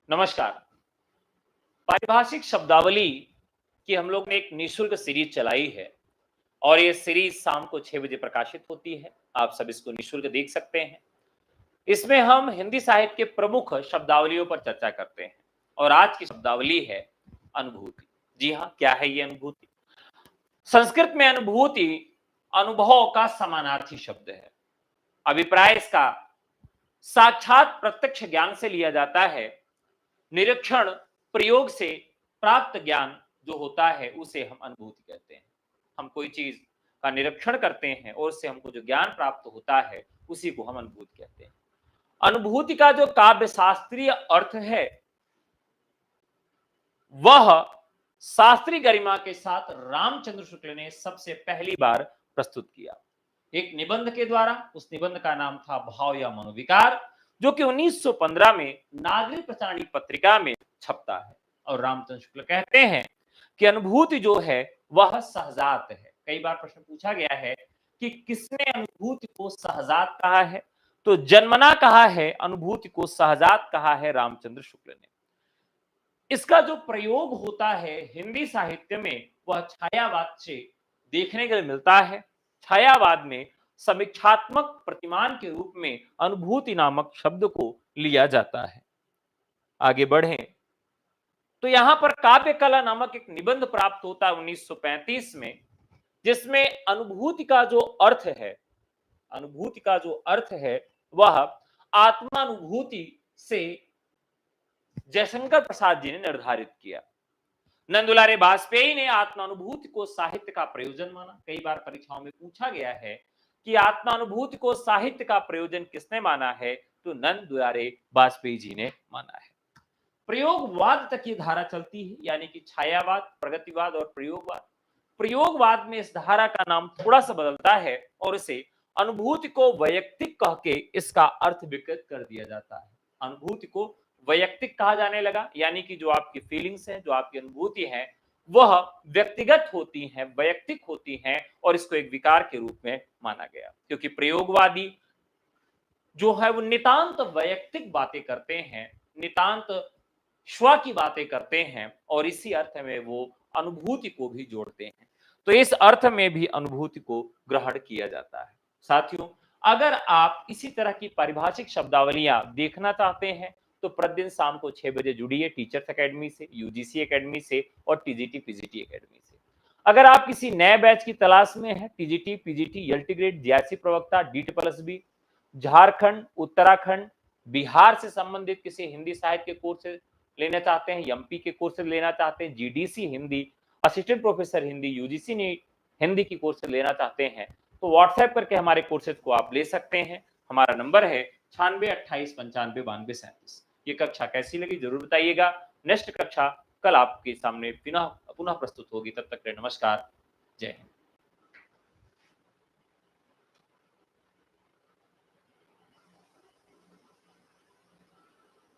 नमस्कार। पारिभाषिक शब्दावली की हम लोग ने एक निःशुल्क सीरीज चलाई है और ये सीरीज शाम को 6 बजे प्रकाशित होती है। आप सब इसको निःशुल्क देख सकते हैं। इसमें हम हिंदी साहित्य के प्रमुख शब्दावलियों पर चर्चा करते हैं और आज की शब्दावली है अनुभूति। जी हाँ, क्या है ये अनुभूति? संस्कृत में अनुभूति अनुभव का समानार्थी शब्द है। अभिप्राय इसका साक्षात प्रत्यक्ष ज्ञान से लिया जाता है। निरीक्षण प्रयोग से प्राप्त ज्ञान जो होता है उसे हम अनुभूति कहते हैं। हम कोई चीज का निरीक्षण करते हैं और उससे हमको जो ज्ञान प्राप्त होता है उसी को हम अनुभूति कहते हैं। अनुभूति का जो काव्य शास्त्रीय अर्थ है वह शास्त्रीय गरिमा के साथ रामचंद्र शुक्ल ने सबसे पहली बार प्रस्तुत किया एक निबंध के द्वारा। उस निबंध का नाम था भाव या मनोविकार, जो कि 1915 में नागरिक प्रचारणी पत्रिका में छपता है। और रामचंद्र शुक्ल कहते हैं कि अनुभूति जो है वह सहजात है। कई बार प्रश्न पूछा गया है कि किसने अनुभूति को सहजात कहा है, तो जन्मना कहा है अनुभूति को सहजात कहा है रामचंद्र शुक्ल ने। इसका जो प्रयोग होता है हिंदी साहित्य में वह छायावाद से देखने के लिए मिलता है। छायावाद में समीक्षात्मक प्रतिमान के रूप में अनुभूति नामक शब्द को लिया जाता है। आगे बढ़ें तो यहां पर काव्य कला नामक एक निबंध प्राप्त होता है 1935 में, जिसमें अनुभूति का जो अर्थ है, अनुभूति का जो अर्थ है वह आत्मानुभूति से जयशंकर प्रसाद जी ने निर्धारित किया। नंदुलारे बाजपेयी ने आत्मानुभूति को साहित्य का प्रयोजन माना। कई बार परीक्षाओं में पूछा गया है कि आत्मानुभूति को साहित्य का प्रयोजन किसने माना है, तो नंदुलारे बाजपेयी जी ने माना है। प्रयोगवाद तक ये धारा चलती है, यानी कि छायावाद, प्रगतिवाद और प्रयोगवाद। प्रयोगवाद में इस धारा का नाम थोड़ा सा बदलता है और इसे अनुभूति को वैयक्तिक कह के इसका अर्थ विकृत कर दिया जाता है। अनुभूति को वैयक्तिक कहा जाने लगा, यानी कि जो आपकी फीलिंग्स है, जो आपकी अनुभूति है वह व्यक्तिगत होती हैं, वैयक्तिक होती हैं और इसको एक विकार के रूप में माना गया। क्योंकि प्रयोगवादी जो है वो नितांत वैयक्तिक बातें करते हैं, नितांत स्व की बातें करते हैं और इसी अर्थ में वो अनुभूति को भी जोड़ते हैं। तो इस अर्थ में भी अनुभूति को ग्रहण किया जाता है। साथियों, अगर आप इसी तरह की पारिभाषिक शब्दावलियां देखना चाहते हैं तो प्रतिदिन शाम को 6 बजे जुड़िए टीचर्स एकेडमी से, यूजीसी एकेडमी से और टीजीटी पीजीटी एकेडमी से। अगर आप किसी नए बैच की तलाश में हैं, TGT PGT LT grade GRC प्रवक्ता DT+B, झारखंड, उत्तराखंड, बिहार से संबंधित किसी हिंदी साहित्य के कोर्सेज लेना चाहते हैं, एमपी के कोर्सेज लेना चाहते हैं, GDC Hindi, assistant professor Hindi, UGC NET Hindi की कोर्सेज लेना चाहते हैं तो व्हाट्सएप करके हमारे कोर्सेज को आप ले सकते हैं। हमारा नंबर है 9628959237। ये कक्षा कैसी लगी जरूर बताइएगा। नेक्स्ट कक्षा कल आपके सामने पुनः प्रस्तुत होगी। तब तक के नमस्कार, जय हिंद।